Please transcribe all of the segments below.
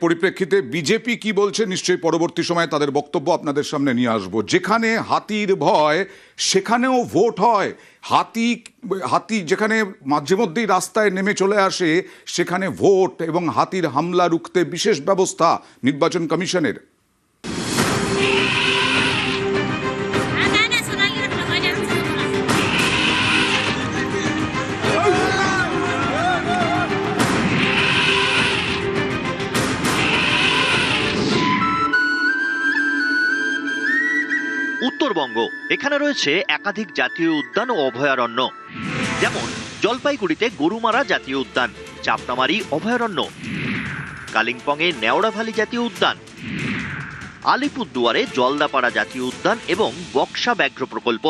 পরিপ্রেক্ষিতে বিজেপি কি বলছে নিশ্চয়ই পরবর্তী সময়ে তাদের বক্তব্য আপনাদের সামনে নিয়ে আসবো। যেখানে হাতির ভয় সেখানেও ভোট হয়। হাতি যেখানে মাঝে মধ্যেই রাস্তায় নেমে চলে আসে সেখানে ভোট এবং হাতির হামলা রুখতে বিশেষ ব্যবস্থা নির্বাচন কমিশনের। উত্তরবঙ্গ, এখানে রয়েছে একাধিক জাতীয় উদ্যান ও অভয়ারণ্য, যেমন জলপাইগুড়িতে গরুমারা জাতীয় উদ্যান, চাপড়ামারি অভয়ারণ্য, কালিম্পংয়ে নেওড়াভালি জাতীয় উদ্যান, আলিপুরদুয়ারে জলদাপাড়া জাতীয় উদ্যান এবং বক্সা ব্যাঘ্র প্রকল্প।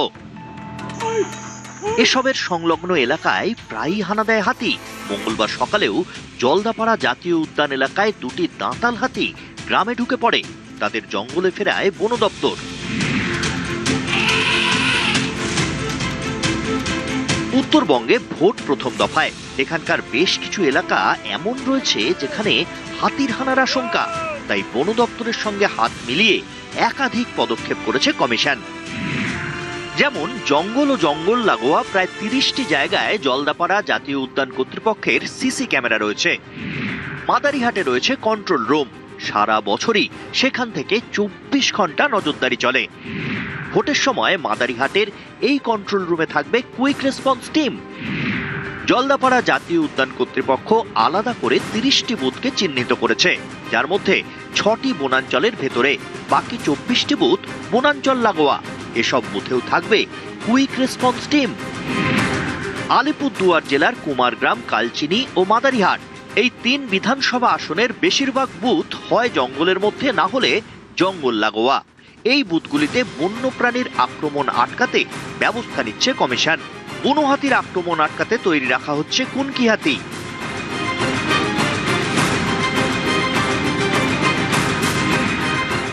এসবের সংলগ্ন এলাকায় প্রায়ই হানা দেয় হাতি। মঙ্গলবার সকালেও জলদাপাড়া জাতীয় উদ্যান এলাকায় দুটি দাঁতাল হাতি গ্রামে ঢুকে পড়ে। তাদের জঙ্গলে ফেরায় বন দপ্তর। উত্তরবঙ্গে ভোট প্রথম দফায় এখানকার বেশ কিছু এলাকা এমন রয়েছে যেখানে হাতির হানার আশঙ্কা। তাই বন দপ্তরের সঙ্গে হাত মিলিয়ে একাধিক পদক্ষেপ করেছে কমিশন। যেমন জঙ্গল ও জঙ্গল লাগোয়া প্রায় 30টি জায়গায় জলদাপাড়া জাতীয় উদ্যান কর্তৃপক্ষের সিসি ক্যামেরা রয়েছে। মাদারিহাটে রয়েছে কন্ট্রোল রুম। সারা বছরই সেখান থেকে 24 ঘন্টা নজরদারি চলে। ভোটের সময় মাদারিহাটের এই কন্ট্রোল রুমে থাকবে কুইক রেসপন্স টিম। জলদাপাড়া জাতীয় উদ্যান কর্তৃপক্ষ আলাদা করে 30টি বুথকে চিহ্নিত করেছে, যার মধ্যে 6টি বনাঞ্চলের ভেতরে, বাকি 24টি বুথ বনাঞ্চল লাগোয়া। এসব বুথেও থাকবে কুইক রেসপন্স টিম। আলিপুরদুয়ার জেলার কুমারগ্রাম, কালচিনি ও মাদারিহাট এই 3 বিধানসভা আসনের বেশিরভাগ বুথ হয় জঙ্গলের মধ্যে, না হলে জঙ্গল লাগোয়া। এই বুথগুলিতে বন্যপ্রাণীর আক্রমণ আটকাতে ব্যবস্থা নিচ্ছে কমিশন। বুনো হাতির আক্রমণ আটকাতে তৈরি রাখা হচ্ছে কুনকি হাতি।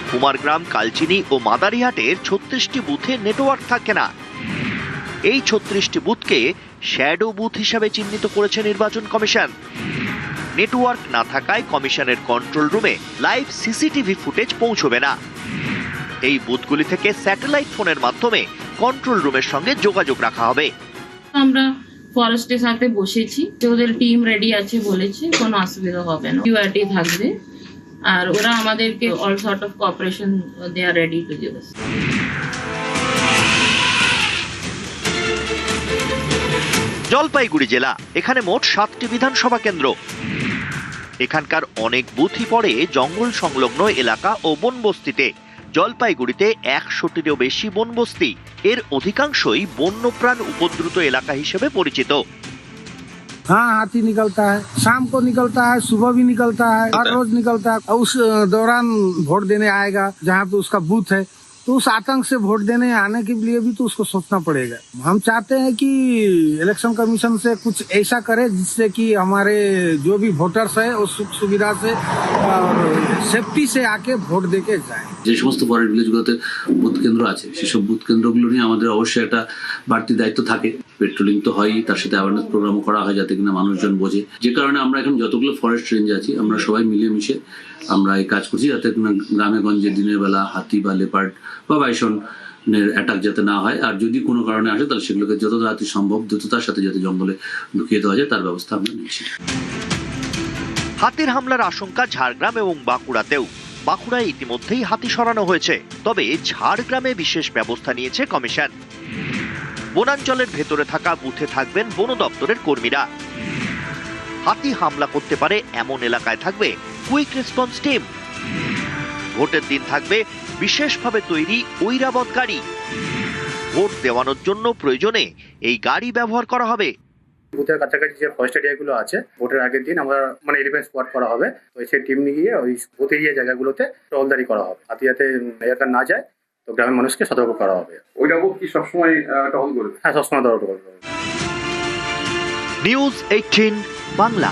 কুমারগ্রাম, কালচিনি ও মাদারিহাটের 36টি বুথে নেটওয়ার্ক থাকে না। এই 36টি বুথকে শ্যাডো বুথ হিসাবে চিহ্নিত করেছে নির্বাচন কমিশন। নেটওয়ার্ক না থাকায় কমিশনের কন্ট্রোল রুমে লাইভ সিসিটিভি ফুটেজ পৌঁছবে না। এই বুথগুলি থেকে স্যাটেলাইট ফোনের মাধ্যমে কন্ট্রোল রুমের সঙ্গে যোগাযোগ রাখা হবে। আমরা ফরেস্টের সাথে বসেছি, ওদের টিম রেডি আছে বলেছে, কোনো অসুবিধা হবে না, কিউআরটি থাকবে, আর ওরা আমাদেরকে all sort of cooperation they are ready to give us. Jalpaiguri জেলা, এখানে মোট 7টি বিধানসভা কেন্দ্র। এখানকার অনেক বুথই পড়ে জঙ্গল সংলগ্ন এলাকা ও বনবস্তিতে। জলপাইগুড়িতে 100টিরও বেশি বনবস্তি। এর অধিকাংশই বন্যপ্রাণ উপদ্রুত এলাকা হিসেবে পরিচিত। हाँ, हाथी निकलता है, शाम को निकलता है, सुबह भी निकलता है, हर रोज निकलता है। उस दौरान वोट देने आएगा जहाँ पे उसका बूथ है, तो उस आतंक से वोट देने आने के लिए भी तो उसको सोचना पड़ेगा। हम चाहते हैं कि इलेक्शन कमीशन से कुछ ऐसा करे जिससे कि हमारे जो भी वोटर्स है वो सुख सुविधा से और सेफ्टी से आके ভোট দিতে যায়। যে সমস্ত ফরেস্ট ভিলেজগুলোতে বুথ কেন্দ্র আছে সেসব বুথ কেন্দ্রগুলো নিয়ে আমাদের অবশ্যই একটা বাড়তি দায়িত্ব থাকে। পেট্রোলিং তো হয়ই, তার সাথে অ্যাওয়ারনেস প্রোগ্রামও করা হয় যাতে কিনা মানুষজন বোঝে। যে কারণে আমরা এখন যতগুলো ফরেস্ট রেঞ্জ আছি আমরা সবাই মিলিয়ে মিশে আমরা এই কাজ করছি যাতে কিনা গ্রামে গঞ্জে দিনের বেলা হাতি বা লেপার্ড বা বাইসনের অ্যাটাক যাতে না হয়। আর যদি কোনো কারণে আসে তাহলে সেগুলোকে যত তাড়াতাড়ি সম্ভব দ্রুততার সাথে যাতে জঙ্গলে ঢুকিয়ে দেওয়া যায় তার ব্যবস্থা আমরা নিচ্ছি। হাতির হামলার আশঙ্কা ঝাড়গ্রাম এবং বাঁকুড়াতেও। বাঁকুড়ায় ইতিমধ্যেই হাতি সরানো হয়েছে, তবে ঝাড়গ্রামে বিশেষ ব্যবস্থা নিয়েছে কমিশন। বনাঞ্চলের ভেতরে থাকা বুথে থাকবেন বন দপ্তরের কর্মীরা। হাতি হামলা করতে পারে এমন এলাকায় থাকবে কুইক রেসপন্স টিম। ভোটের দিন থাকবে বিশেষভাবে তৈরি ঐরাবত গাড়ি। ভোট দেওয়ানোর জন্য প্রয়োজনে এই গাড়ি ব্যবহার করা হবে। বুথের কাছাকাছি যে ফরেস্ট এরিয়াগুলো আছে, ভোটের আগের দিন আমরা এলিফ্যান্ট স্পট করা হবে, তো সেই টিম নিয়ে গিয়ে ওই বুথ এরিয়া জায়গাগুলোতে টহলদারি করা হবে, হাতি যাতে এলাকা না যায়, তো গ্রামের মানুষকে সতর্ক করা হবে। ওইটা কি সবসময় টহল করবে? হ্যাঁ, সবসময় টহল করবে। নিউজ 18 বাংলা।